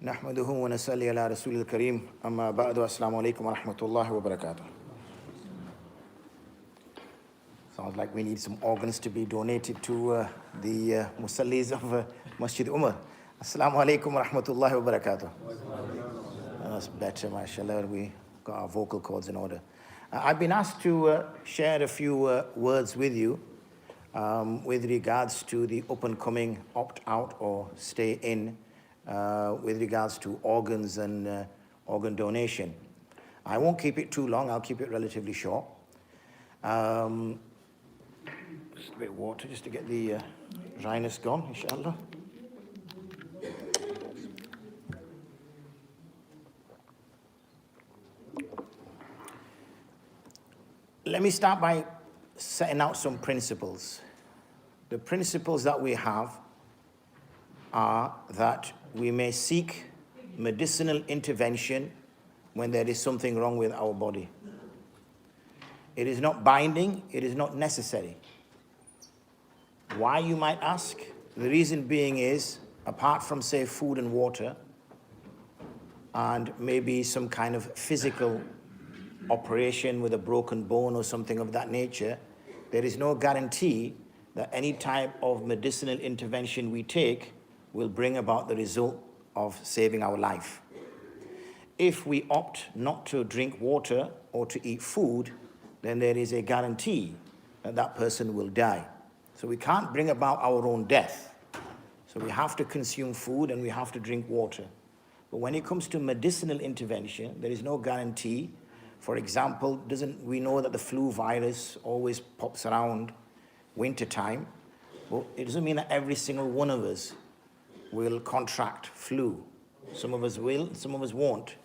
نحمده ونصلي على رسول الكريم أما بعد السلام عليكم ورحمة الله وبركاته. Sounds like we need some organs to be donated to the musallis of Masjid Umar. Assalamu alaikum wa rahmatullahi wa barakatuh. That's better, mashallah. We got our vocal cords in order. I've been asked to share a few words with you with regards to the up-and-coming opt-out or stay-in with regards to organs and organ donation. I won't keep it too long. I'll keep it relatively short. Just a bit of water just to get the dryness gone, inshallah. Let me start by setting out some principles. The principles that we have are that we may seek medicinal intervention when there is something wrong with our body. It is not binding, it is not necessary. Why, you might ask? The reason being is, apart from, say, food and water, and maybe some kind of physical operation with a broken bone or something of that nature, there is no guarantee that any type of medicinal intervention we take will bring about the result of saving our life. If we opt not to drink water or to eat food, then there is a guarantee that that person will die. So we can't bring about our own death. So we have to consume food and we have to drink water. But when it comes to medicinal intervention, there is no guarantee. For example, we know that the flu virus always pops around wintertime. Well, it doesn't mean that every single one of us will contract flu. Some of us will, some of us won't.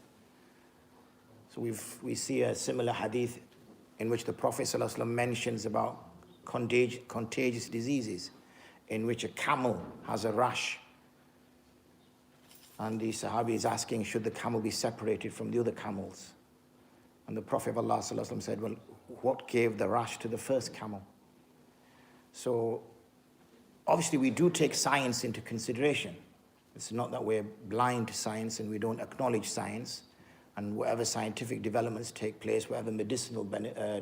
So we see a similar hadith in which the Prophet ﷺ mentions about contagious diseases, in which a camel has a rash. And the Sahabi is asking, should the camel be separated from the other camels? And the Prophet of Allah ﷺ said, well, what gave the rash to the first camel? So obviously we do take science into consideration. It's not that we're blind to science and we don't acknowledge science. And whatever scientific developments take place, whatever medicinal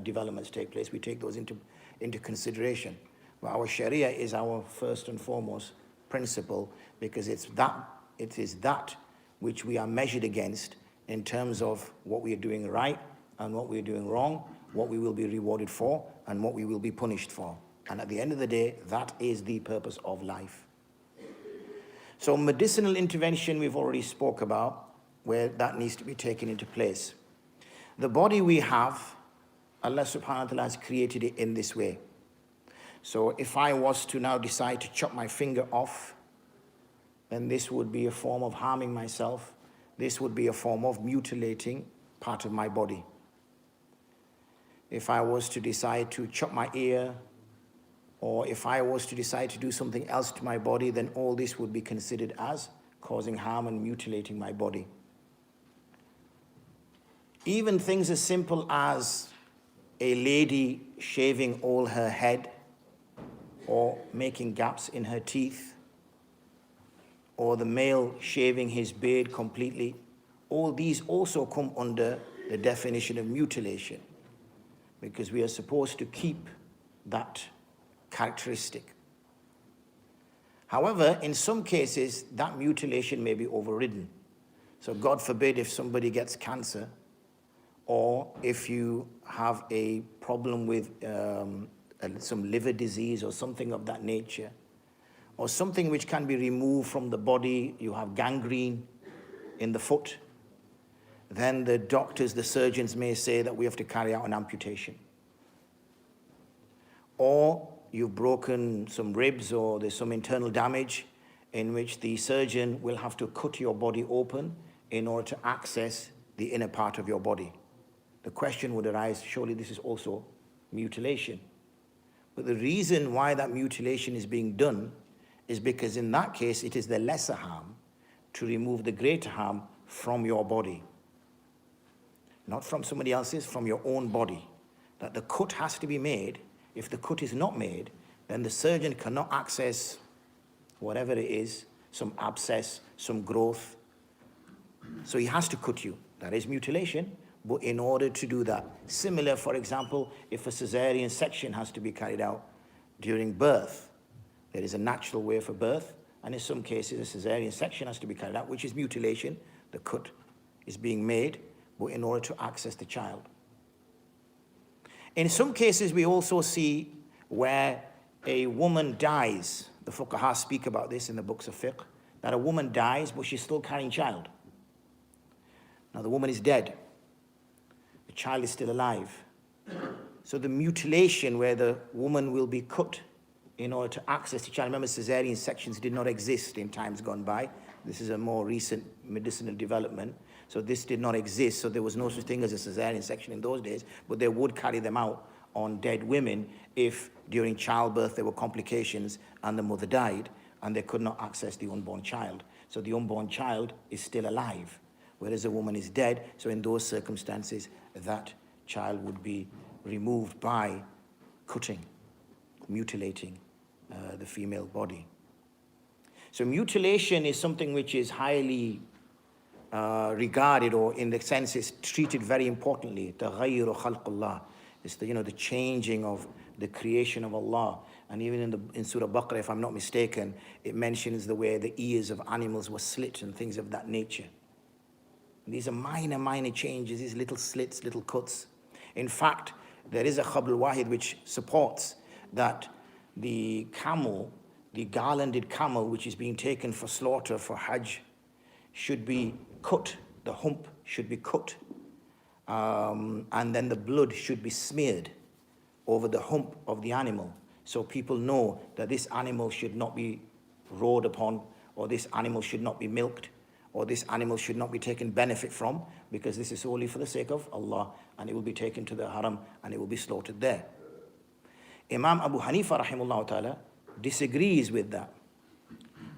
developments take place, we take those into consideration. But our Sharia is our first and foremost principle, because it is that which we are measured against in terms of what we are doing right and what we are doing wrong, what we will be rewarded for and what we will be punished for. And at the end of the day, that is the purpose of life. So medicinal intervention we've already spoke about, where that needs to be taken into place. The body we have, Allah subhanahu wa ta'ala has created it in this way. So if I was to now decide to chop my finger off, then this would be a form of harming myself. This would be a form of mutilating part of my body. If I was to decide to chop my ear, or if I was to decide to do something else to my body, then all this would be considered as causing harm and mutilating my body. Even things as simple as a lady shaving all her head, or making gaps in her teeth, or the male shaving his beard completely, all these also come under the definition of mutilation, because we are supposed to keep that characteristic. However, in some cases, that mutilation may be overridden. So God forbid if somebody gets cancer, or if you have a problem with some liver disease or something of that nature, or something which can be removed from the body, you have gangrene in the foot, then the doctors, the surgeons may say that we have to carry out an amputation. Or you've broken some ribs, or there's some internal damage in which the surgeon will have to cut your body open in order to access the inner part of your body. The question would arise, surely this is also mutilation. But the reason why that mutilation is being done is because in that case, it is the lesser harm to remove the greater harm from your body. Not from somebody else's, from your own body. That the cut has to be made. If the cut is not made, then the surgeon cannot access whatever it is, some abscess, some growth, So he has to cut you. That is mutilation. But in order to do that, similar, for example, if a cesarean section has to be carried out during birth, there is a natural way for birth, and in some cases a cesarean section has to be carried out, which is mutilation. The cut is being made, but in order to access the child. In some cases, we also see where a woman dies. The fuqaha speak about this in the books of fiqh, that a woman dies, but she's still carrying child. Now the woman is dead. The child is still alive. So the mutilation where the woman will be cut in order to access the child. Remember, cesarean sections did not exist in times gone by. This is a more recent medicinal development. So this did not exist. So there was no such thing as a cesarean section in those days, but they would carry them out on dead women if during childbirth there were complications and the mother died and they could not access the unborn child. So the unborn child is still alive, whereas the woman is dead. So in those circumstances, that child would be removed by cutting, mutilating the female body. So mutilation is something which is highly regarded, or in the sense it's treated very importantly. تَغَيُّرُ خَلْقُ اللَّهِ. It's the changing of the creation of Allah. And even in Surah Baqarah, if I'm not mistaken, it mentions the way the ears of animals were slit and things of that nature. These are minor changes, these little slits, little cuts. In fact, there is a Khabr al-Wahid which supports that the camel, the garlanded camel which is being taken for slaughter for Hajj, should be cut, the hump should be cut, and then the blood should be smeared over the hump of the animal, so people know that this animal should not be rode upon, or this animal should not be milked, or this animal should not be taken benefit from, because this is solely for the sake of Allah, and it will be taken to the haram and it will be slaughtered there. Imam Abu Hanifa rahimahullah ta'ala disagrees with that,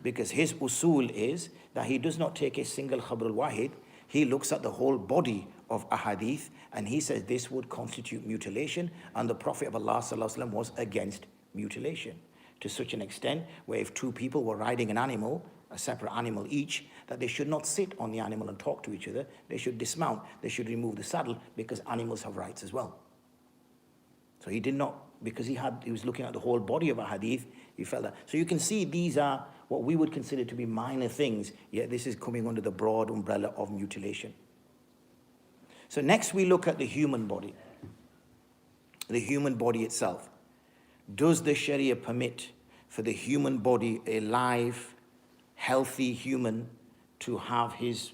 because his usul is that he does not take a single Khabr al-Wahid, he looks at the whole body of a hadith and he says this would constitute mutilation, and the Prophet of Allah sallallahu alaihi wasallam was against mutilation to such an extent where if two people were riding an animal, a separate animal each, that they should not sit on the animal and talk to each other, they should dismount, they should remove the saddle, because animals have rights as well. So he did not, because he was looking at the whole body of a hadith, he felt that. So you can see these are what we would consider to be minor things, yet this is coming under the broad umbrella of mutilation. So next we look at the human body. The human body itself. Does the Sharia permit for the human body, a live, healthy human, to have his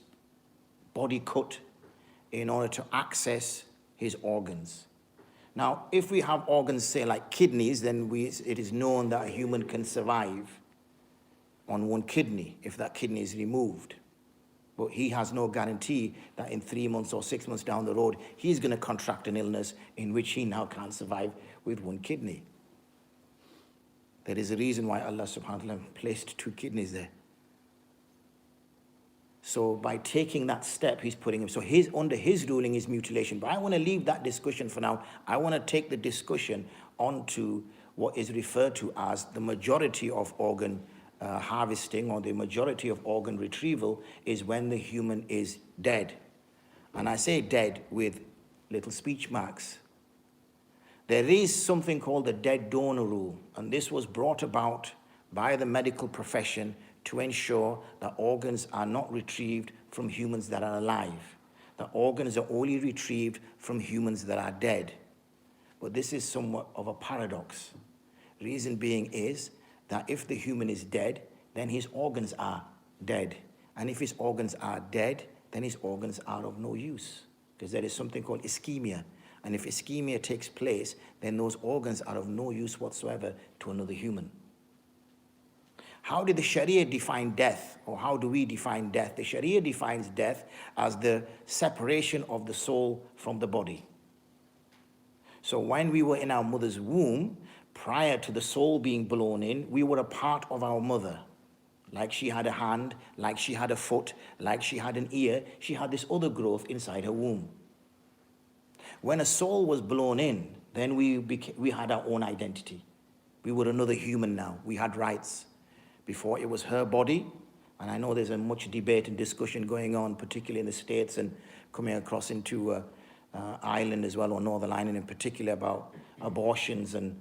body cut in order to access his organs? Now, if we have organs, say like kidneys, then it is known that a human can survive on one kidney if that kidney is removed. But he has no guarantee that in 3 months or 6 months down the road, he's going to contract an illness in which he now can't survive with one kidney. There is a reason why Allah subhanahu wa ta'ala placed 2 kidneys there. So by taking that step, he's putting him, so under his ruling is mutilation. But I want to leave that discussion for now. I want to take the discussion onto what is referred to as the majority of organ harvesting, or the majority of organ retrieval, is when the human is dead. And I say dead with little speech marks. There is something called the dead donor rule, and this was brought about by the medical profession to ensure that organs are not retrieved from humans that are alive. The organs are only retrieved from humans that are dead. But this is somewhat of a paradox. Reason being is that if the human is dead, then his organs are dead. And if his organs are dead, then his organs are of no use, because there is something called ischemia. And if ischemia takes place, then those organs are of no use whatsoever to another human. How did the Sharia define death, or how do we define death? The Sharia defines death as the separation of the soul from the body. So when we were in our mother's womb, prior to the soul being blown in, we were a part of our mother. Like she had a hand, like she had a foot, like she had an ear, she had this other growth inside her womb. When a soul was blown in, then we had our own identity. We were another human now. We had rights. Before it was her body, And I know there's a much debate and discussion going on, particularly in the States and coming across into Ireland as well, or Northern Ireland in particular, about abortions and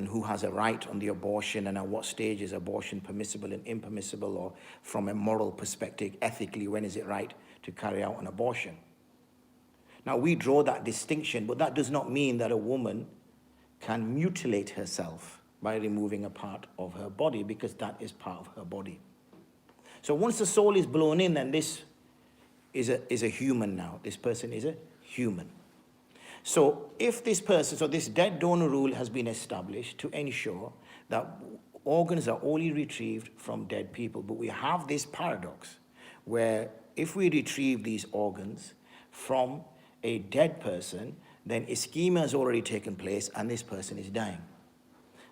who has a right on the abortion, and at what stage is abortion permissible and impermissible, or from a moral perspective, ethically, when is it right to carry out an abortion. Now, we draw that distinction, but that does not mean that a woman can mutilate herself by removing a part of her body, because that is part of her body. So once the soul is blown in, then this is a human now. This person is a human. So if this person, so this dead donor rule has been established to ensure that organs are only retrieved from dead people. But we have this paradox where if we retrieve these organs from a dead person, then ischemia has already taken place and this person is dying.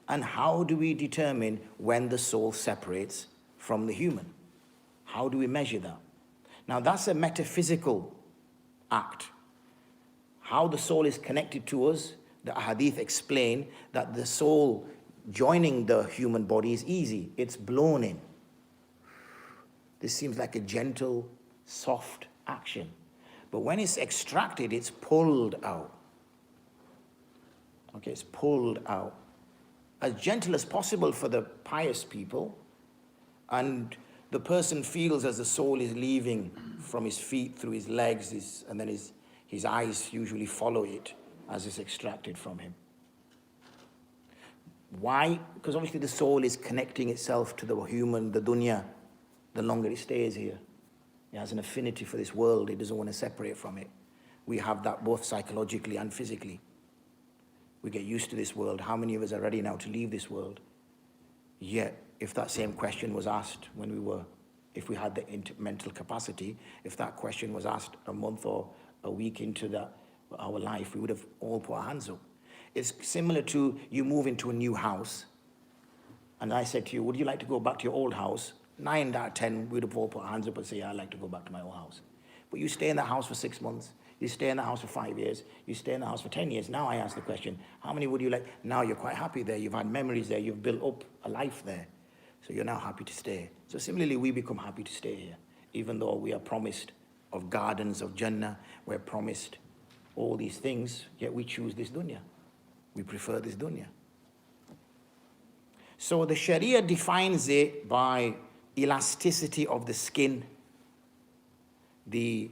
And how do we determine when the soul separates from the human? How do we measure that? Now that's a metaphysical act. How the soul is connected to us, the hadith explain that the soul joining the human body is easy. It's blown in. This seems like a gentle, soft action. But when it's extracted, it's pulled out. Okay, it's pulled out. As gentle as possible for the pious people, and the person feels as the soul is leaving from his feet through his legs, and then his eyes usually follow it as it's extracted from him. Why? Because obviously the soul is connecting itself to the human, the dunya, the longer it stays here. It has an affinity for this world. It doesn't want to separate from it. We have that both psychologically and physically. We get used to this world. How many of us are ready now to leave this world? Yet, if that same question was asked if we had the mental capacity, if that question was asked a month or a week into our life, we would have all put our hands up. It's similar to you move into a new house, and I said to you, would you like to go back to your old house? 9 out of 10, we'd have all put our hands up and say, yeah, I'd like to go back to my old house. But you stay in that house for 6 months, you stay in the house for 5 years, you stay in the house for 10 years. Now I ask the question, how many would you like? Now you're quite happy there, you've had memories there, you've built up a life there. So you're now happy to stay. So similarly, we become happy to stay here, even though we are promised of gardens of Jannah, we're promised all these things, yet we choose this dunya. We prefer this dunya. So the Sharia defines it by elasticity of the skin, the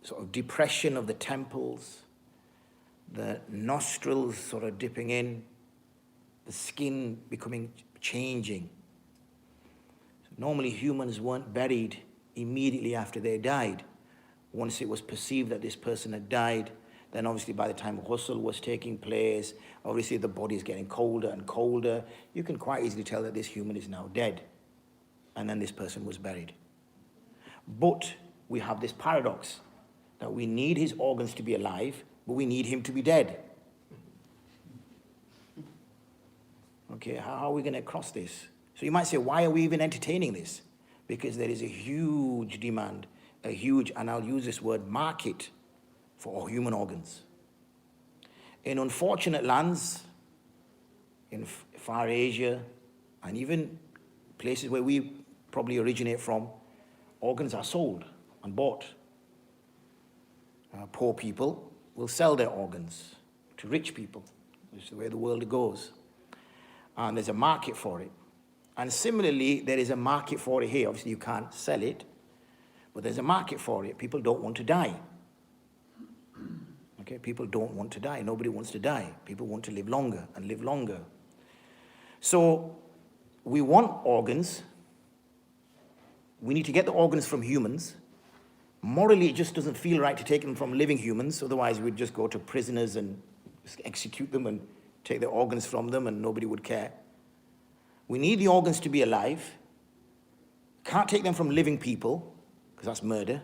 sort of depression of the temples, the nostrils sort of dipping in, the skin changing. So normally humans weren't buried immediately after they died. Once it was perceived that this person had died, then obviously by the time ghusl was taking place, obviously the body is getting colder and colder. You can quite easily tell that this human is now dead. And then this person was buried. But we have this paradox that we need his organs to be alive, but we need him to be dead. Okay, how are we going to cross this? So you might say, why are we even entertaining this? Because there is a huge demand, and I'll use this word, market for human organs. In unfortunate lands, in far Asia, and even places where we probably originate from, organs are sold and bought. Poor people will sell their organs to rich people. This is the way the world goes. And there's a market for it. And similarly, there is a market for it here. Obviously, you can't sell it, but there's a market for it. People don't want to die. Okay, people don't want to die. Nobody wants to die. People want to live longer and live longer. So we want organs. We need to get the organs from humans. Morally, it just doesn't feel right to take them from living humans. Otherwise, we'd just go to prisoners and execute them and take their organs from them and nobody would care. We need the organs to be alive. Can't take them from living people, because that's murder.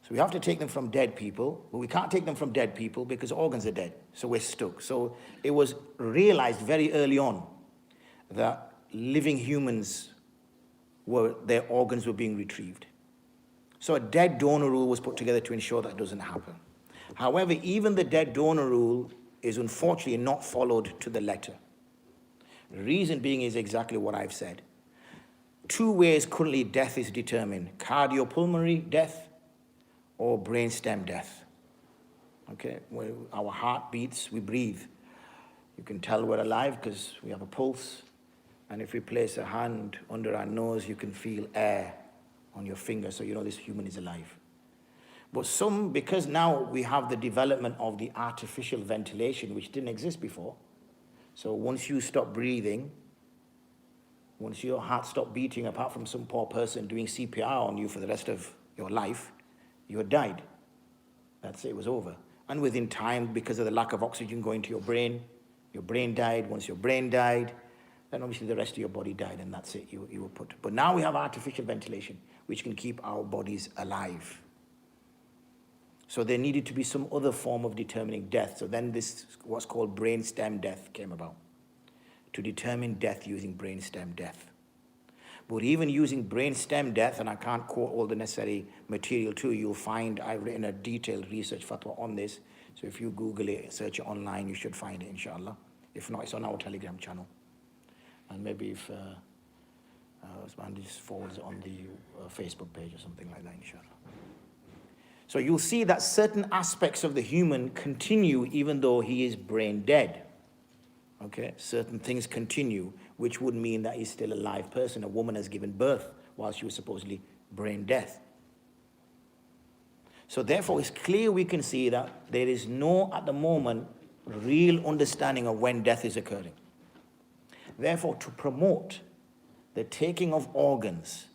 So we have to take them from dead people, but we can't take them from dead people because organs are dead. So we're stuck. So it was realized very early on that living humans their organs were being retrieved. So a dead donor rule was put together to ensure that doesn't happen. However, even the dead donor rule is unfortunately not followed to the letter. The reason being is exactly what I've said. two ways currently death is determined: cardiopulmonary death or brainstem death. Okay, when our heart beats, we breathe. You can tell we're alive because we have a pulse. And if we place a hand under our nose, you can feel air on your finger, so you know this human is alive. But some, because now we have the development of the artificial ventilation, which didn't exist before. So once you stop breathing, once your heart stopped beating, apart from some poor person doing CPR on you for the rest of your life, you had died. That's it, it was over. And within time, because of the lack of oxygen going to your brain died. Once your brain died, then obviously the rest of your body died, and that's it, you were put. But now we have artificial ventilation, which can keep our bodies alive. So there needed to be some other form of determining death. So then this, what's called brainstem death, came about, to determine death using brainstem death. But even using brainstem death, and I can't quote all the necessary material to you, you'll find I've written a detailed research fatwa on this. So if you Google it, search it online, you should find it, inshallah. If not, it's on our Telegram channel. And maybe if Osman just forwards it on the Facebook page or something like that, inshallah. So you'll see that certain aspects of the human continue even though he is brain dead. Okay, certain things continue, which would mean that he's still a live person. A woman has given birth while she was supposedly brain dead. So therefore, it's clear we can see that there is no, at the moment, real understanding of when death is occurring. Therefore, to promote the taking of organs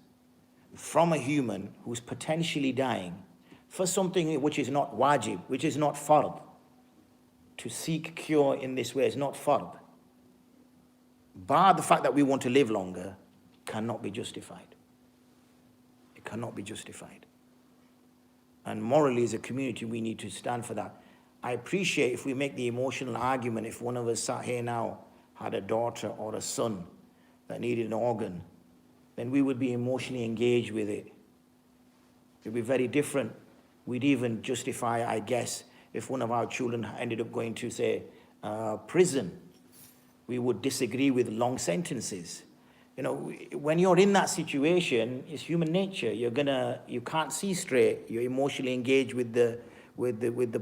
from a human who's potentially dying for something which is not wajib, which is not fard, to seek cure in this way is not fard, bar the fact that we want to live longer, cannot be justified. It cannot be justified. And morally, as a community, we need to stand for that. I appreciate if we make the emotional argument, if one of us sat here now had a daughter or a son that needed an organ, then we would be emotionally engaged with it. It would be very different. We'd even justify, I guess, if one of our children ended up going to, say, prison, we would disagree with long sentences. You know, when you're in that situation, it's human nature. You can't see straight. You're emotionally engaged with the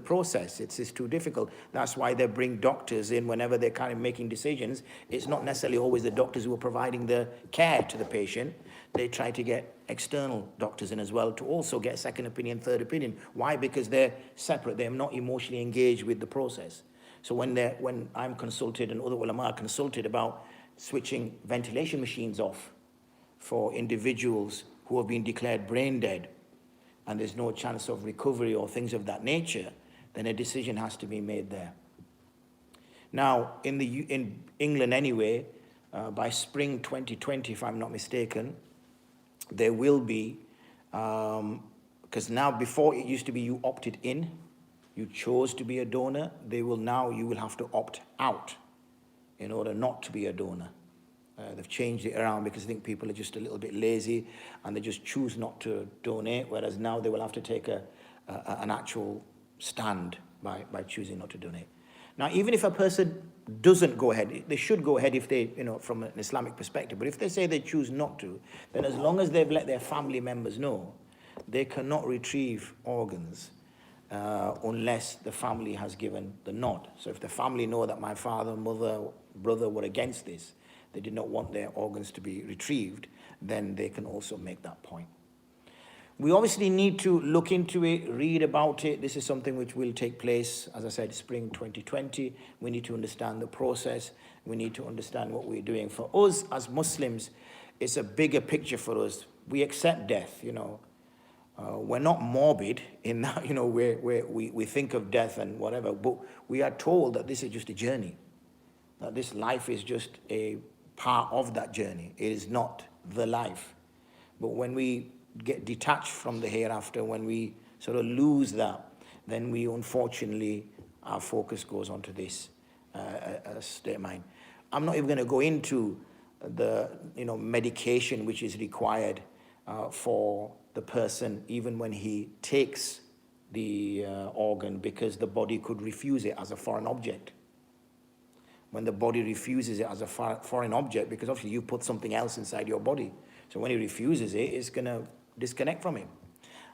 process. It's too difficult. That's why they bring doctors in whenever they're kind of making decisions. It's not necessarily always the doctors who are providing the care to the patient. They try to get external doctors in as well to also get second opinion, third opinion. Why? Because they're separate. They're not emotionally engaged with the process. So when I'm consulted and other ulama are consulted about switching ventilation machines off for individuals who have been declared brain dead and there's no chance of recovery or things of that nature, then a decision has to be made there. Now, in England anyway, by spring 2020, if I'm not mistaken, there will be, because now before it used to be you opted in, you chose to be a donor, you will have to opt out in order not to be a donor. They've changed it around because I think people are just a little bit lazy and they just choose not to donate, whereas now they will have to take an actual stand by choosing not to donate. Now, even if a person doesn't go ahead, they should go ahead if they, from an Islamic perspective, but if they say they choose not to, then as long as they've let their family members know, they cannot retrieve organs unless the family has given the nod. So if the family know that my father, mother, brother were against this, they did not want their organs to be retrieved, then they can also make that point. We obviously need to look into it, read about it. This is something which will take place, as I said, spring 2020. We need to understand the process. We need to understand what we're doing. For us as Muslims, it's a bigger picture for us. We accept death, We're not morbid in that, where we think of death and whatever, but we are told that this is just a journey, that this life is just a part of that journey. It is not the life. But when we get detached from the hereafter, when we sort of lose that, then we unfortunately, our focus goes on to this state of mind. I'm not even going to go into the medication which is required for the person even when he takes the organ, because the body could refuse it as a foreign object. When the body refuses it as a foreign object, because obviously you put something else inside your body, So when he refuses it, it's going to disconnect from him.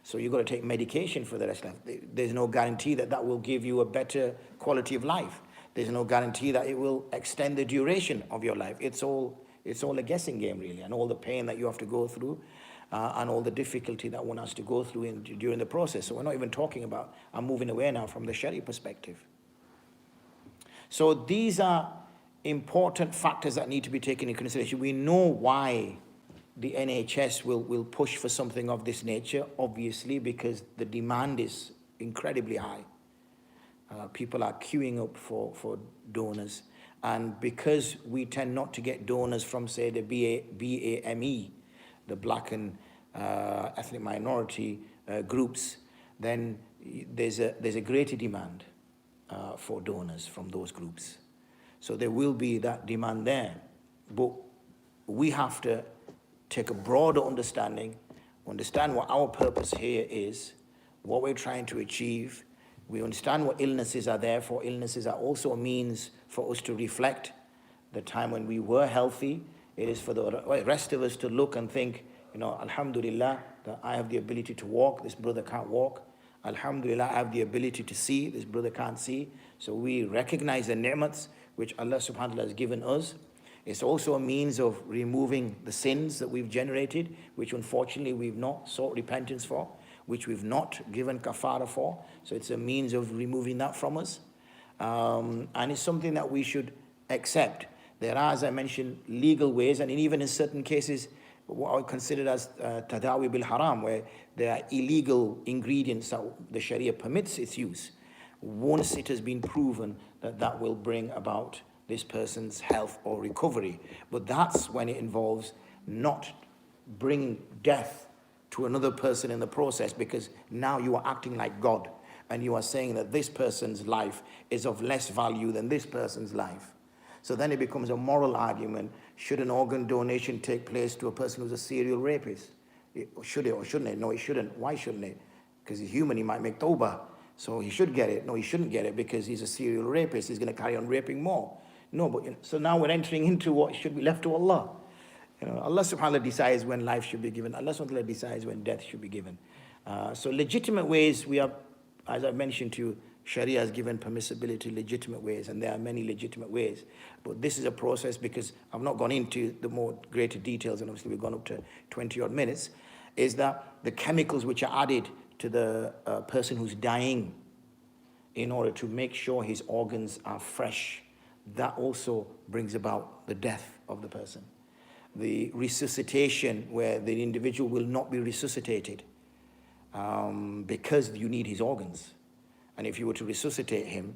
So you've got to take medication for the rest of life. There's no guarantee that that will give you a better quality of life. There's no guarantee that it will extend the duration of your life. It's all a guessing game, really, and all the pain that you have to go through and all the difficulty that one has to go through during the process. So we're not even talking about, I'm moving away now from the Sharia perspective. So these are important factors that need to be taken into consideration. We know why the NHS will push for something of this nature, obviously, because the demand is incredibly high. People are queuing up for donors. And because we tend not to get donors from, say, the BAME, the black and ethnic minority groups, then there's a greater demand for donors from those groups. So there will be that demand there. But we have to take a broader understand what our purpose here is, what we're trying to achieve. We understand what illnesses are there for. Illnesses are also a means for us to reflect the time when we were healthy. It is for the rest of us to look and think, Alhamdulillah, that I have the ability to walk, this brother can't walk. Alhamdulillah, I have the ability to see, this brother can't see. So we recognize the ni'mats which Allah subhanahu wa ta'ala has given us. It's also a means of removing the sins that we've generated, which unfortunately we've not sought repentance for, which we've not given kafara for. So it's a means of removing that from us. And it's something that we should accept. There are, as I mentioned, legal ways, and even in certain cases, what I consider as tadawi bil haram, where there are illegal ingredients that the Sharia permits its use. Once it has been proven that that will bring about this person's health or recovery. But that's when it involves not bringing death to another person in the process, because now you are acting like God and you are saying that this person's life is of less value than this person's life. So then it becomes a moral argument. Should an organ donation take place to a person who's a serial rapist? Should it or shouldn't it? No, it shouldn't. Why shouldn't it? Because he's human, he might make tawbah. So he should get it. No, he shouldn't get it because he's a serial rapist. He's going to carry on raping more. No, but so now we're entering into what should be left to Allah. Allah subhanahu wa ta'ala decides when life should be given. Allah subhanahu wa ta'ala decides when death should be given. So legitimate ways, we have, as I mentioned to you, Sharia has given permissibility, legitimate ways, and there are many legitimate ways. But this is a process, because I've not gone into the more greater details, and obviously we've gone up to 20 odd minutes, is that the chemicals which are added to the person who's dying in order to make sure his organs are fresh, that also brings about the death of the person. The resuscitation, where the individual will not be resuscitated because you need his organs. And if you were to resuscitate him,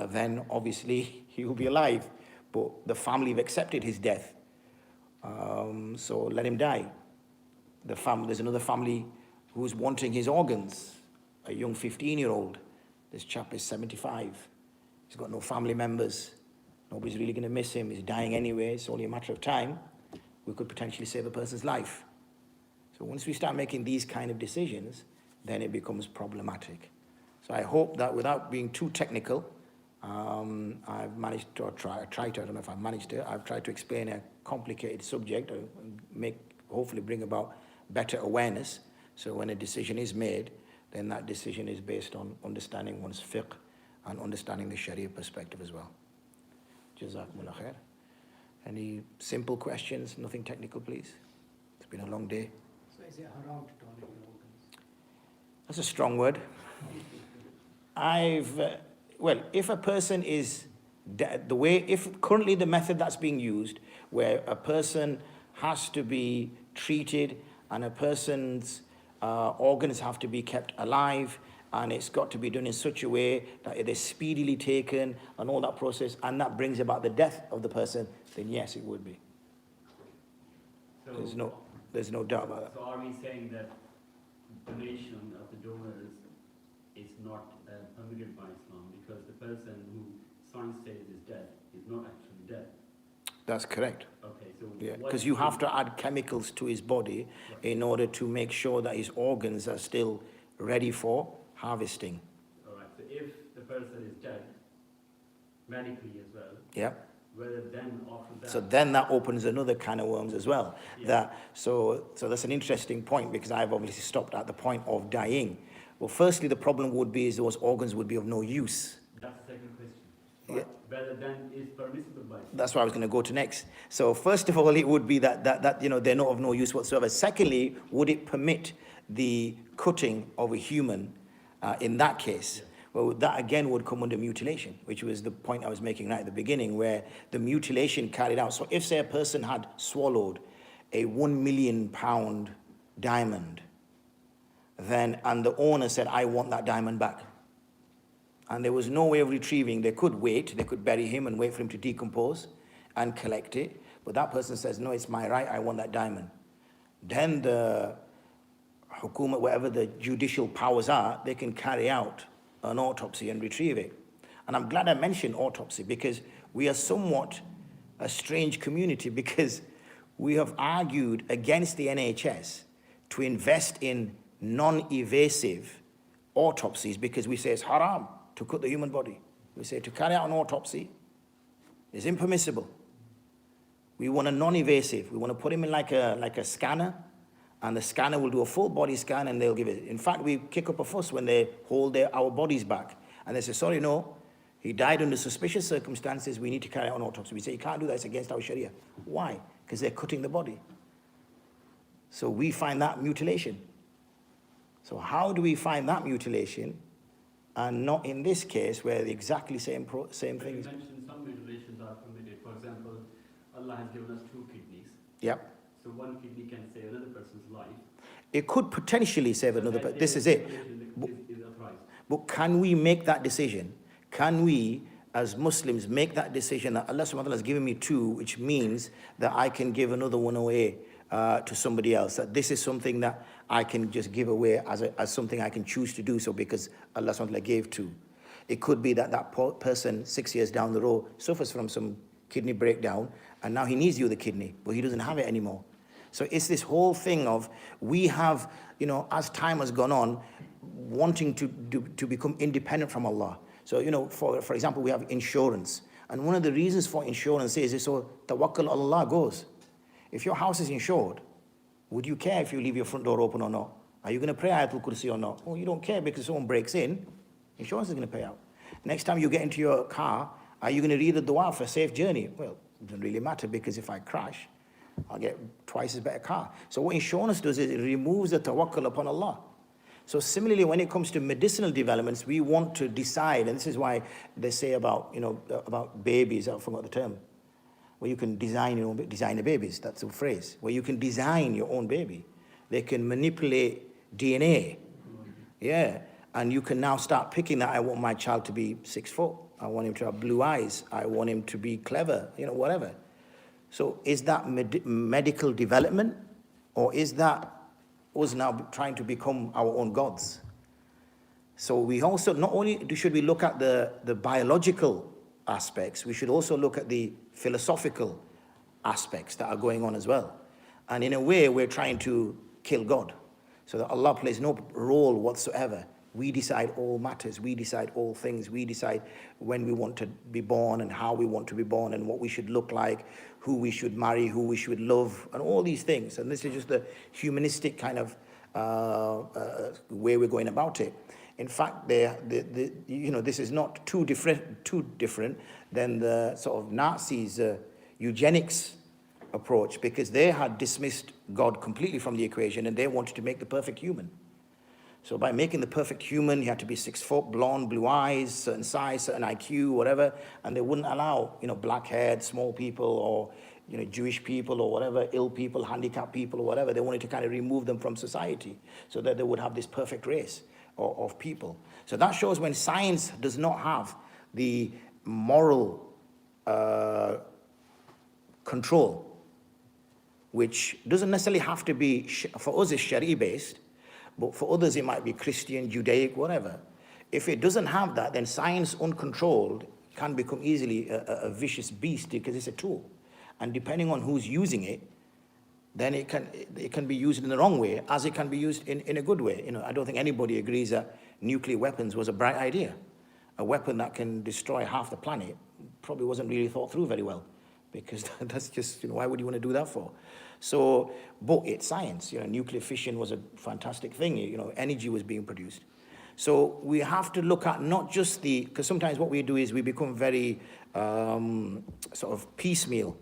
then obviously he will be alive. But the family have accepted his death. So let him die. There's another family who's wanting his organs, a young 15-year-old. This chap is 75. He's got no family members. Nobody's really going to miss him. He's dying anyway. It's only a matter of time. We could potentially save a person's life. So once we start making these kind of decisions, then it becomes problematic. So I hope that without being too technical, I've managed to, I don't know if I've managed to, I've tried to explain a complicated subject and hopefully bring about better awareness. So when a decision is made, then that decision is based on understanding one's fiqh and understanding the Sharia perspective as well. Jazakumullah khair. Any simple questions? Nothing technical, please. It's been a long day. So is it haram to donate your organs? That's a strong word. If a person is if currently the method that's being used, where a person has to be treated and a person's organs have to be kept alive, and it's got to be done in such a way that it is speedily taken and all that process, and that brings about the death of the person, then yes, it would be. So, there's no doubt about that. So are we saying that donation of the donors is not permitted by Islam, because the person who science says is dead is not actually dead? That's correct. Okay, so yeah, because you have to add chemicals to his body in order to make sure that his organs are still ready for harvesting. All right, so if the person is dead, medically as well, yeah, whether then after that. So then that opens another can of worms as well. Yeah. So that's an interesting point, because I've obviously stopped at the point of dying. Well, firstly, the problem would be is those organs would be of no use. That's the second question. Yeah. But whether then is permissible by Islam. That's what I was going to go to next. So first of all, it would be that they're not of no use whatsoever. Secondly, would it permit the cutting of a human in that case? Yeah. Well, that again would come under mutilation, which was the point I was making right at the beginning, where the mutilation carried out. So if, say, a person had swallowed a £1 million diamond, then, and the owner said, I want that diamond back, and there was no way of retrieving, they could wait, they could bury him and wait for him to decompose and collect it, but that person says, no, it's my right, I want that diamond. Then the hukuma, whatever the judicial powers are, they can carry out an autopsy and retrieve it. And I'm glad I mentioned autopsy, because we are somewhat a strange community, because we have argued against the NHS to invest in non-invasive autopsies, because we say it's haram to cut the human body. We say to carry out an autopsy is impermissible. We want a non-invasive. We want to put him in like a scanner, and the scanner will do a full body scan and they'll give it. In fact, we kick up a fuss when they hold our bodies back and they say, sorry, no, he died under suspicious circumstances, we need to carry out an autopsy. We say, you can't do that, it's against our Sharia. Why? Because they're cutting the body. So we find that mutilation. So how do we find that mutilation and not in this case where the exactly same But thing you is? mentioned some mutilations are permitted. For example, Allah has given us 2 kidneys. Yep. So one kidney can save another person's life. It could potentially save another, but this is it. Is authorized. But can we make that decision? Can we, as Muslims, make that decision that Allah subhanahu wa ta'ala has given me 2, which means that I can give another one away to somebody else? That this is something that I can just give away as something I can choose to do so because Allah subhanahu wa ta'ala gave 2. It could be that that person 6 years down the road suffers from some kidney breakdown and now he needs the other kidney, but he doesn't have it anymore. So it's this whole thing of we have, as time has gone on, wanting to become independent from Allah. So, for example, we have insurance. And one of the reasons for insurance is so tawakkul Allah goes. If your house is insured, would you care if you leave your front door open or not? Are you going to pray Ayatul Kursi or not? Well, you don't care because someone breaks in, insurance is going to pay out. Next time you get into your car, are you going to read the dua for a safe journey? Well, it doesn't really matter because if I crash, I'll get twice as better car. So what insurance does is it removes the tawakkul upon Allah. So similarly, when it comes to medicinal developments, we want to decide, and this is why they say about babies, I forgot the term, where you can design the babies, that's the phrase, where you can design your own baby. They can manipulate DNA, yeah, and you can now start picking that I want my child to be 6 foot, I want him to have blue eyes, I want him to be clever, whatever. So is that medical development, or is that us now trying to become our own gods? So we also, not only should we look at the biological aspects, we should also look at the philosophical aspects that are going on as well. And in a way, we're trying to kill God, so that Allah plays no role whatsoever. We decide all matters, we decide all things, we decide when we want to be born and how we want to be born and what we should look like, who we should marry, who we should love, and all these things. And this is just the humanistic kind of way we're going about it. In fact, this is not too different than the sort of Nazis' eugenics approach, because they had dismissed God completely from the equation and they wanted to make the perfect human. So by making the perfect human, you had to be 6 foot, blonde, blue eyes, certain size, certain IQ, whatever, and they wouldn't allow, black-haired, small people, or, Jewish people, or whatever, ill people, handicapped people, or whatever. They wanted to kind of remove them from society so that they would have this perfect race of people. So that shows when science does not have the moral control, which doesn't necessarily have to be, for us, it's Shari-based, but for others it might be Christian, Judaic, whatever. If it doesn't have that, then science uncontrolled can become easily a vicious beast, because it's a tool. And depending on who's using it, then it can be used in the wrong way, as it can be used in a good way. I don't think anybody agrees that nuclear weapons was a bright idea. A weapon that can destroy half the planet, probably wasn't really thought through very well, because that's just, why would you want to do that for? So, but it's science. Nuclear fission was a fantastic thing. Energy was being produced. So we have to look at not just because sometimes what we do is we become very sort of piecemeal.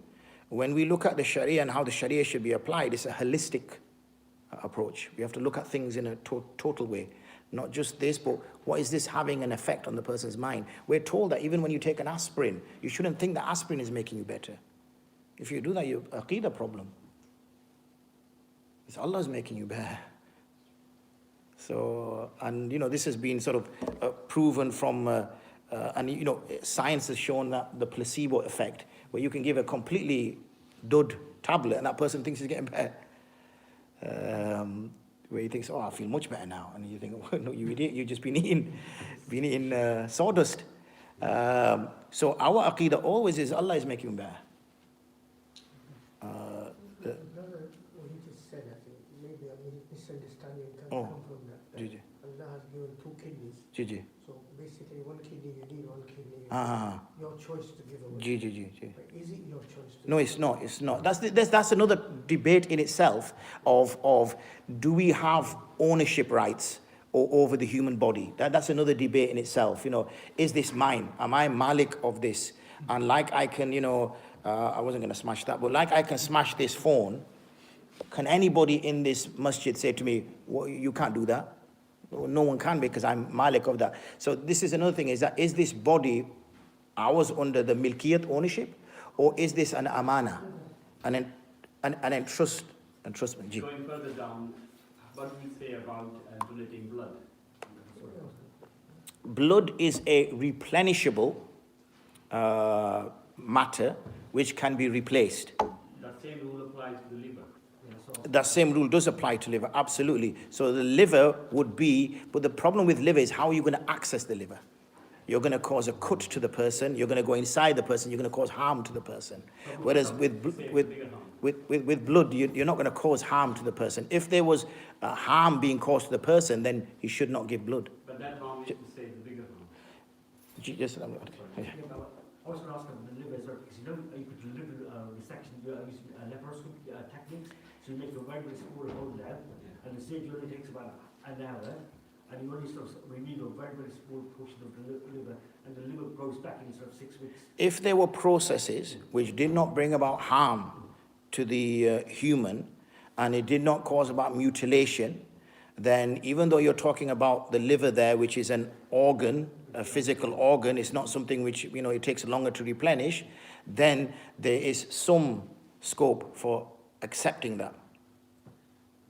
When we look at the Sharia and how the Sharia should be applied, it's a holistic approach. We have to look at things in a total way. Not just this, but what is this having an effect on the person's mind? We're told that even when you take an aspirin, you shouldn't think that aspirin is making you better. If you do that, you have an aqidah problem. It's Allah's making you better. So, and this has been sort of proven from, science has shown that the placebo effect, where you can give a completely dud tablet and that person thinks he's getting better. Where he thinks, oh, I feel much better now. And you think, oh, no, you idiot, you've just been eating sawdust. So our aqidah always is Allah is making you better. Brother, what you just said, I think maybe a misunderstanding can Oh, come from that. Gigi. Allah has given 2 kidneys. Gigi. So basically, 1 kidney you need, 1 kidney you Ah. your choice to give away. Gigi. But is it your choice to No, it's not. It's not. That's another debate in itself of do we have ownership rights over the human body? That's another debate in itself. Is this mine? Am I Malik of this? And like I can, I wasn't going to smash that, but like I can smash this phone, can anybody in this masjid say to me, well, you can't do that? No one can, because I'm Malik of that. So this is another thing, is this body ours under the milkiyat ownership, or is this an amana, an entrustment? Going further down, what do we say about donating blood? Blood is a replenishable matter which can be replaced. That same rule applies to the liver. That same rule does apply to liver, absolutely. So the liver would be, but the problem with liver is how are you going to access the liver? You're going to cause a cut to the person, you're going to go inside the person, you're going to cause harm to the person. Whereas with blood, you're not going to cause harm to the person. If there was harm being caused to the person, then you should not give blood. But that harm is to say the bigger harm. Yes, okay. I was going to ask about the liver as well, because you could do liver resection using laparoscopy techniques. So you make a very, very small hole there, and the surgery only takes about an hour, and you only sort of remove a very, very small portion of the liver, and the liver grows back in sort of 6 weeks. If there were processes which did not bring about harm to the human, and it did not cause about mutilation, then even though you're talking about the liver there, which is an organ, a physical organ, it's not something which, it takes longer to replenish, then there is some scope for accepting that.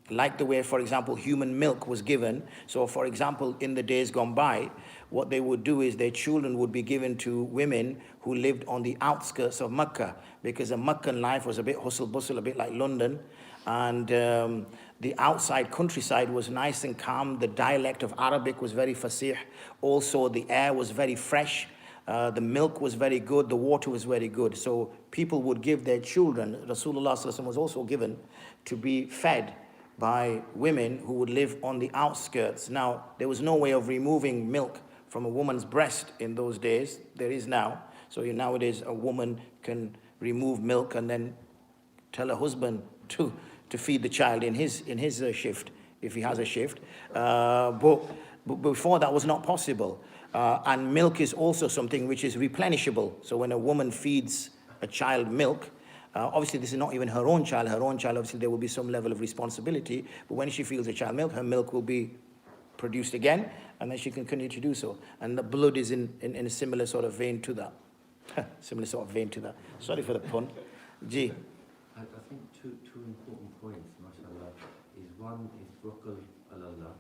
Like the way, for example, human milk was given. So, for example, in the days gone by, what they would do is their children would be given to women who lived on the outskirts of Mecca, because the Meccan life was a bit hustle-bustle, a bit like London, and the outside countryside was nice and calm. The dialect of Arabic was very fasih. Also, the air was very fresh. The milk was very good. The water was very good. So people would give their children. Rasulullah Sallallahu Alaihi Wasallam was also given to be fed by women who would live on the outskirts. Now, there was no way of removing milk from a woman's breast in those days. There is now. So nowadays, a woman can remove milk and then tell her husband to feed the child in his shift, if he has a shift. But before that was not possible. And milk is also something which is replenishable. So when a woman feeds a child milk, obviously this is not even her own child. Her own child, obviously there will be some level of responsibility. But when she feeds a child milk, her milk will be produced again, and then she can continue to do so. And the blood is in a similar sort of vein to that. Similar sort of vein to that. Sorry for the pun. Gee. I think two important points, mashallah, is one is Tawakkul ala Allah,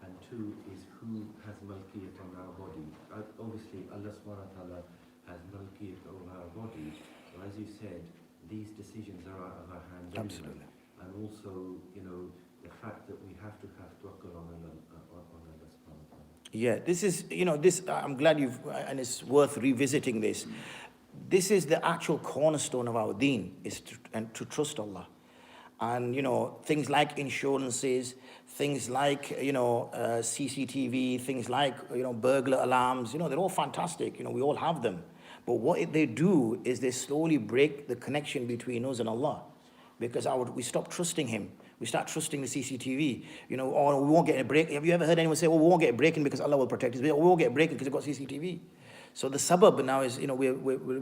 and two is who has malkiyat on our body. Obviously, Allah subhanahu wa ta'ala has malkiyat over our body. So as you said, these decisions are out of our hands. Absolutely. Anyway. And also, the fact that we have to have tawakkul on Allah subhanahu wa ta'ala. Yeah, this is, I'm glad and it's worth revisiting this. This is the actual cornerstone of our deen, is to trust Allah. And, things like insurances, things like, CCTV, things like, burglar alarms, they're all fantastic. We all have them. But what they do is they slowly break the connection between us and Allah. Because we stop trusting Him. We start trusting the CCTV. You know, or we won't get a break. Have you ever heard anyone say, well, we won't get a break-in because Allah will protect us? We won't get a break-in because we've got CCTV. So the sabab now is, you know, we're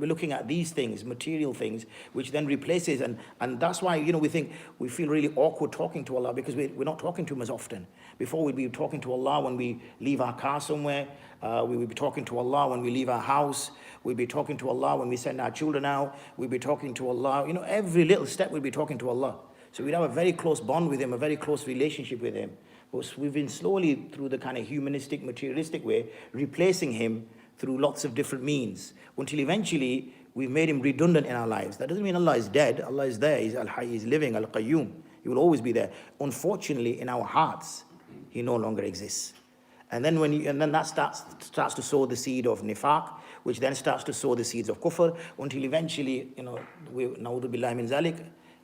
looking at these things, material things, which then replaces, and that's why, you know, we feel really awkward talking to Allah because we're not talking to Him as often. Before we'd be talking to Allah when we leave our car somewhere, we would be talking to Allah when we leave our house, we'd be talking to Allah when we send our children out, we'd be talking to Allah, you know, every little step we'd be talking to Allah. So we'd have a very close bond with Him, a very close relationship with Him. But we've been slowly, through the kind of humanistic, materialistic way, replacing Him through lots of different means, until eventually we've made Him redundant in our lives. That doesn't mean Allah is dead. Allah is there. He's Al-Hayy, He's living, Al-Qayyum. He will always be there. Unfortunately, in our hearts, He no longer exists. And then that starts to sow the seed of nifaq, which then starts to sow the seeds of kufr, until eventually, you know, na'udhu billahi min zalik,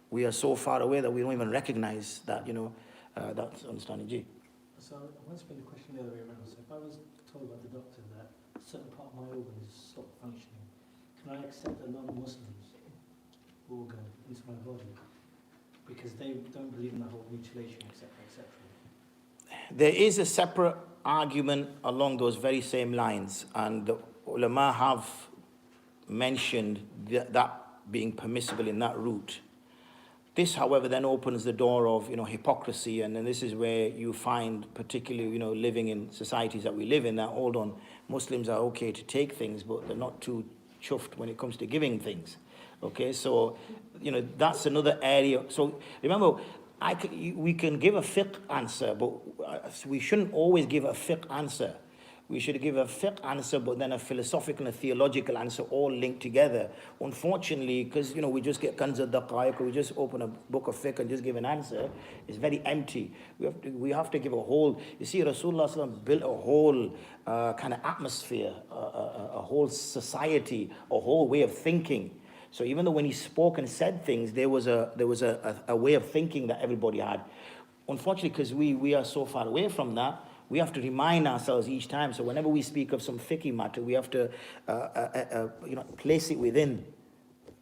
we are so far away that we don't even recognize that, you know, that's understanding. Ji. So I want to spin the question the other way around. So if I was told by the doctor that a certain part of my organ has stopped functioning, can I accept a non-Muslim's organ into my body because they don't believe in the whole mutilation, etc., etc.? There is a separate argument along those very same lines, and the ulama have mentioned that being permissible in that route. This, however, then opens the door of, you know, hypocrisy, and then this is where you find, particularly, you know, living in societies that we live in, that hold on, Muslims are okay to take things, but they're not too chuffed when it comes to giving things. Okay, so, you know, that's another area. So remember, we can give a fiqh answer, but we shouldn't always give a fiqh answer. We should give a fiqh answer, but then a philosophical and a theological answer all linked together. Unfortunately, because, you know, we just get kanz al-daqaiq, or we just open a book of fiqh and just give an answer, it's very empty. We have to give a whole, you see, Rasulullah sallallahu alaihi wasallam built a whole kind of atmosphere, a whole society, a whole way of thinking. So even though when he spoke and said things, there was a way of thinking that everybody had. Unfortunately, because we are so far away from that, we have to remind ourselves each time. So whenever we speak of some fiqh matter, we have to you know, place it within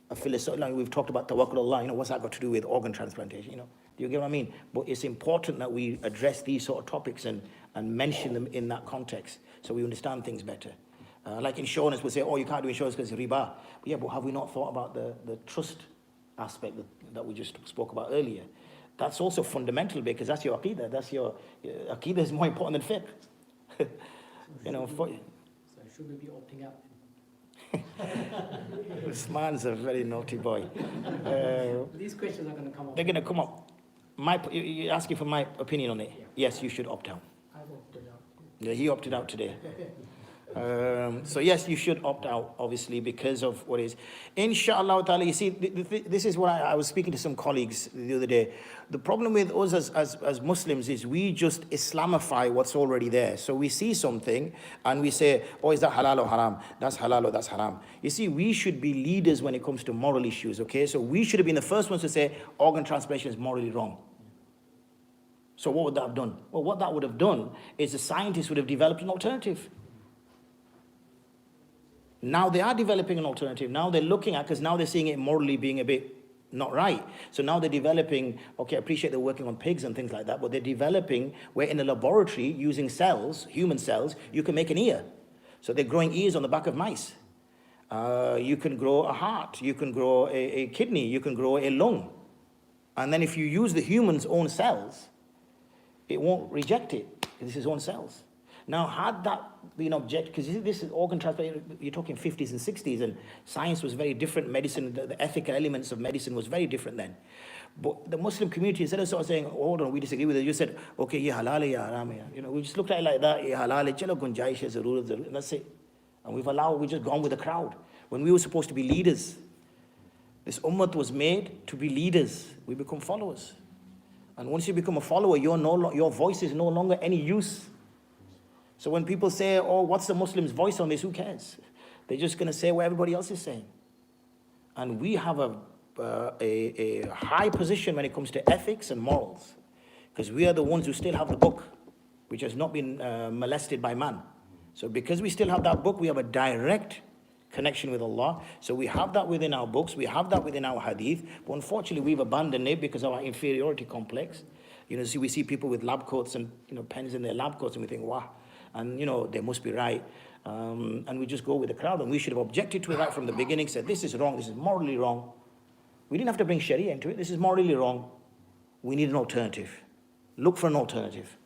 a philosophy. Like we've talked about tawakkul Allah, you know, what's that got to do with organ transplantation, you know? Do you get what I mean? But it's important that we address these sort of topics and mention them in that context so we understand things better. Like insurance, we'll say, oh, you can't do insurance because it's riba. But yeah, but have we not thought about the trust aspect that we just spoke about earlier? That's also fundamental because that's your aqidah. That's your aqidah is more important than fiqh. You know, so should we be opting out? This man's a very naughty boy. These questions are going to come up. They're going to come up. You're asking for my opinion on it? Yeah. Yes, you should opt out. I've opted out. Yeah, he opted out today. So yes, you should opt out, obviously, because of what is. Inshallah ta'ala, you see, this is what I was speaking to some colleagues the other day. The problem with us as Muslims is we just Islamify what's already there. So we see something and we say, oh, is that halal or haram? That's halal or that's haram. You see, we should be leaders when it comes to moral issues, okay? So we should have been the first ones to say organ transplantation is morally wrong. So what would that have done? Well, what that would have done is the scientists would have developed an alternative. Now they are developing an alternative. Now they're looking at, because now they're seeing it morally being a bit not right. So now they're developing, okay, I appreciate they're working on pigs and things like that, but they're developing where in a laboratory using cells, human cells, you can make an ear. So they're growing ears on the back of mice. You can grow a heart, you can grow a kidney, you can grow a lung. And then if you use the human's own cells, it won't reject it, because it's his own cells. Now, had that been objected, because this is organ transplant, you're talking 50s and 60s, and science was very different, medicine, the ethical elements of medicine was very different then. But the Muslim community, instead of sort of saying, hold on, we disagree with it, you said, okay, ye halal, ye haram, you know, we just looked at it like that, ye halal, chalo gunjaish hai zarorat, and that's it. And we've just gone with the crowd. When we were supposed to be leaders, this ummah was made to be leaders. We become followers. And once you become a follower, your voice is no longer any use. So when people say, oh, what's the Muslim's voice on this? Who cares? They're just going to say what everybody else is saying. And we have a high position when it comes to ethics and morals, because we are the ones who still have the book, which has not been molested by man. So because we still have that book, we have a direct connection with Allah. So we have that within our books, we have that within our hadith, but unfortunately we've abandoned it because of our inferiority complex. You know, we see people with lab coats and, you know, pens in their lab coats, and we think, wow, and, you know, they must be right. And we just go with the crowd, and we should have objected to it right from the beginning, said, this is wrong, this is morally wrong. We didn't have to bring Sharia into it. This is morally wrong. We need an alternative. Look for an alternative.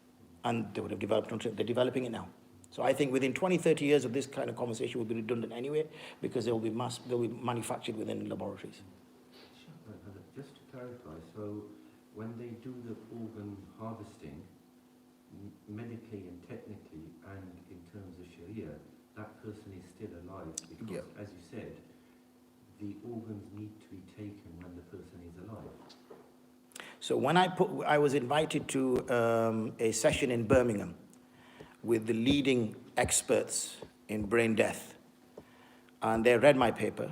And they would have developed, they're developing it now. So I think within 20, 30 years of this kind of conversation will be redundant anyway, because they'll be manufactured within laboratories. Just to clarify, so when they do the organ harvesting, medically and technically and in terms of Sharia, that person is still alive because, as you said, the organs need to be taken when the person is alive. So when I was invited to a session in Birmingham with the leading experts in brain death, and they read my paper,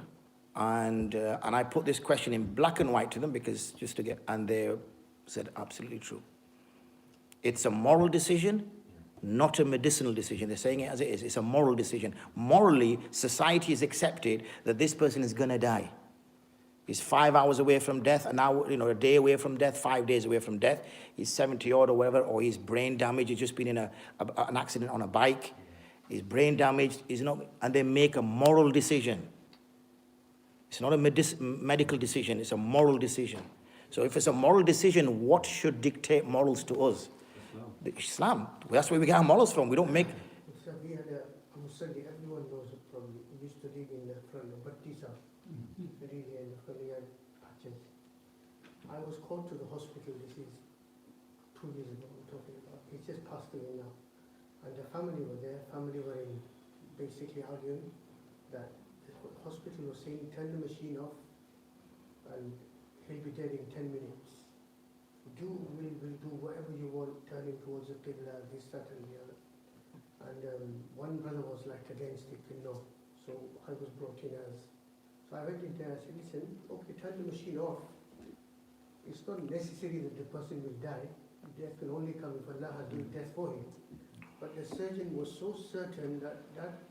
and I put this question in black and white to them because just to get, and they said absolutely true. It's a moral decision, not a medicinal decision. They're saying it as it is. It's a moral decision. Morally, society has accepted that this person is going to die. He's 5 hours away from death, an hour, you know, a day away from death, 5 days away from death. He's 70 odd or whatever, or he's brain damaged. He's just been in an accident on a bike. He's brain damaged. He's not, and they make a moral decision. It's not a medical decision. It's a moral decision. So if it's a moral decision, what should dictate morals to us? Islam. That's where we get our morals from. We don't make. So we had a Musalli, everyone knows it probably. We used to live in the front of Battisa, really, and we had patches. I was called to the hospital, this is 2 years ago I'm talking about. He's just passed away now. And the family were there, family were in basically arguing that the hospital was saying, turn the machine off and he'll be dead in 10 minutes. We'll do whatever you want, turn him towards the Qibla, this, that and the other. And one brother was like against it, no. So I was brought in as, so I went in there, I said, listen, okay, turn the machine off. It's not necessary that the person will die. Death can only come if Allah has willed death for him. But the surgeon was so certain that that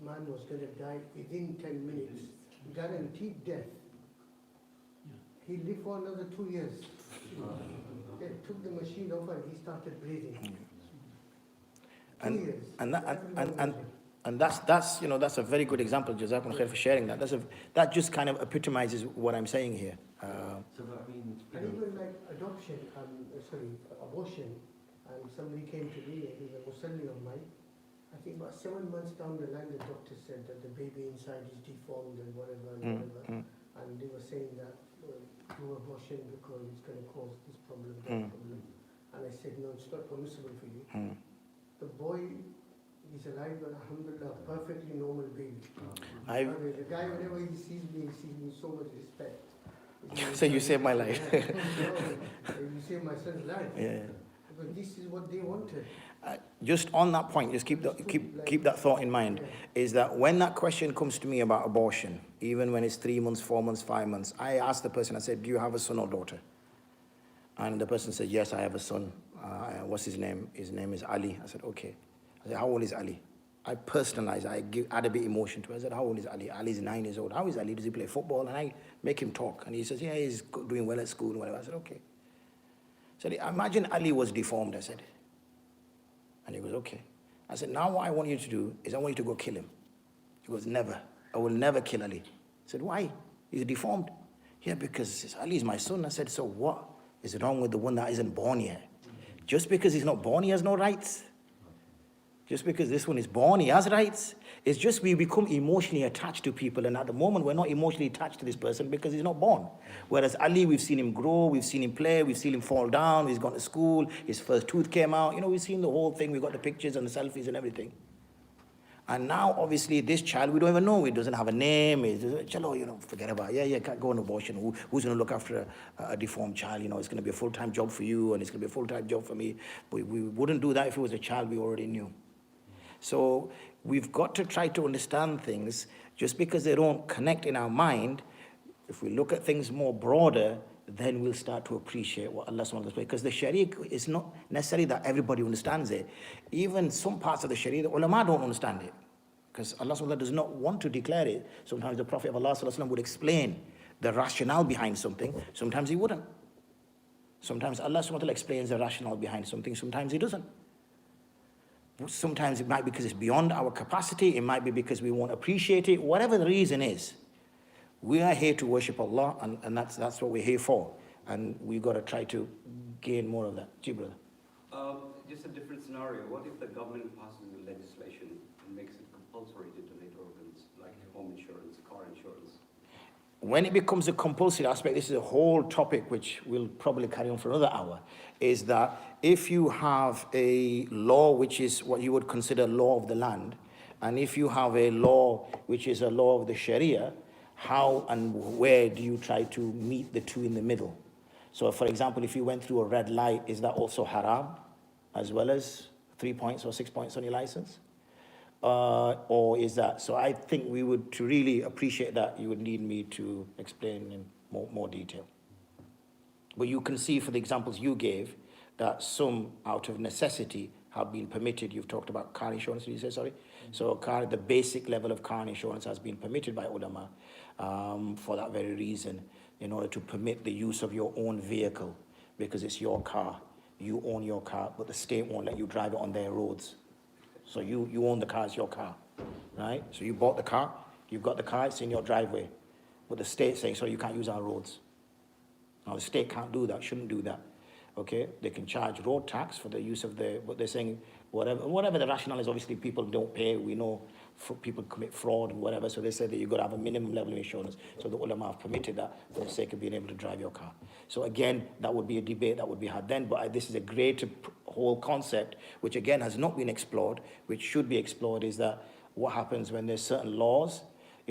man was going to die within 10 minutes, guaranteed death. He lived for another 2 years. They took the machine off and he started breathing. 2 years. And that's you know, that's a very good example. Jazakum khair for sharing that. That just kind of epitomizes what I'm saying here. So that means, And even like adoption, abortion, and somebody came to me, he's a Musalli of mine. I think about 7 months down the line, the doctor said that the baby inside is deformed and whatever and whatever. And they were saying that do abortion because it's going to cause this problem, that problem. And I said, no, it's not permissible for you. The boy is alive, and alhamdulillah, perfectly normal baby. The guy, whenever he sees me so much respect. So you saved my life. You saved my son's life. Yeah. Because this is what they wanted. Just on that point, just keep that thought in mind, is that when that question comes to me about abortion, even when it's 3 months, 4 months, 5 months, I ask the person, I said, do you have a son or daughter? And the person said, yes, I have a son. What's his name? His name is Ali. I said, okay. I said, how old is Ali? I personalize, add a bit of emotion to it. I said, how old is Ali? Ali's 9 years old. How is Ali? Does he play football? And I make him talk. And he says, yeah, he's doing well at school and whatever. I said, okay. So imagine Ali was deformed, I said. And he goes, okay. I said, now what I want you to do is I want you to go kill him. He goes, never. I will never kill Ali. I said, why? He's deformed. Yeah, because Ali is my son. I said, so what is wrong with the one that isn't born yet? Just because he's not born, he has no rights. Just because this one is born, he has rights. It's just we become emotionally attached to people, and at the moment we're not emotionally attached to this person because he's not born. Whereas Ali, we've seen him grow, we've seen him play, we've seen him fall down, he's gone to school, his first tooth came out. You know, we've seen the whole thing, we've got the pictures and the selfies and everything. And now, obviously, this child, we don't even know. He doesn't have a name. Chalo, you know, forget about it. Yeah, can't go on abortion. Who's going to look after a deformed child? You know, it's going to be a full-time job for you, and it's going to be a full-time job for me. But we wouldn't do that if it was a child we already knew. So we've got to try to understand things. Just because they don't connect in our mind, if we look at things more broader, then we'll start to appreciate what Allah subhanahu wa ta'ala, because the Sharia is not necessarily that everybody understands it. Even some parts of the Sharia, the ulama don't understand it. because Allah subhanahu wa ta'ala does not want to declare it. Sometimes the Prophet of Allah sallallahu alaihi wasallam would explain the rationale behind something, sometimes he wouldn't. Sometimes Allah subhanahu wa ta'ala explains the rationale behind something, sometimes he doesn't. Sometimes it might be because it's beyond our capacity, it might be because we won't appreciate it, whatever the reason is. We are here to worship Allah, and that's what we're here for. And we've got to try to gain more of that. Gee, brother. Just a different scenario. What if the government passes a legislation and makes it compulsory to donate organs, like home insurance, car insurance? When it becomes a compulsory aspect, this is a whole topic which we'll probably carry on for another hour, is that if you have a law which is what you would consider law of the land, and if you have a law which is a law of the Sharia, how and where do you try to meet the two in the middle? So for example, if you went through a red light, is that also haram, as well as 3 points or 6 points on your license? Or is that, so I think we would, to really appreciate that, you would need me to explain in more detail. But you can see for the examples you gave, that some out of necessity have been permitted. You've talked about car insurance, did you say, sorry? So the basic level of car insurance has been permitted by ulama for that very reason, in order to permit the use of your own vehicle, because it's your car. You own your car, but the state won't let you drive it on their roads. So you own the car, it's your car, right? So you bought the car, you've got the car, it's in your driveway. But the state's saying, so you can't use our roads. Now the state can't do that, shouldn't do that. Okay, they can charge road tax for the use of but they're saying whatever the rationale is, obviously people don't pay, we know people commit fraud and whatever, so they say that you've got to have a minimum level of insurance. So the ulama have permitted that for the sake of being able to drive your car. So again, that would be a debate that would be had then, but this is a greater whole concept, which again has not been explored, which should be explored, is that what happens when there's certain laws,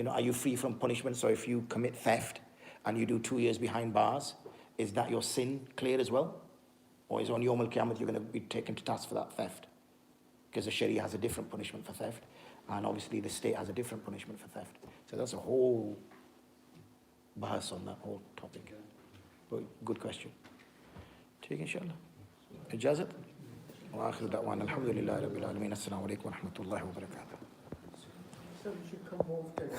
are you free from punishment? So if you commit theft and you do 2 years behind bars, is that your sin cleared as well? Or is on Yawm al-Qiyamah you're going to be taken to task for that theft? Because the Sharia has a different punishment for theft, and obviously the state has a different punishment for theft. So that's a whole bahas on that whole topic. But good question. Take inshallah. Ijazat? Wa akhir da'wan alhamdulillahi rabbil alameen. Assalamu alaikum wa rahmatullahi wa barakatuh. So you should come more often.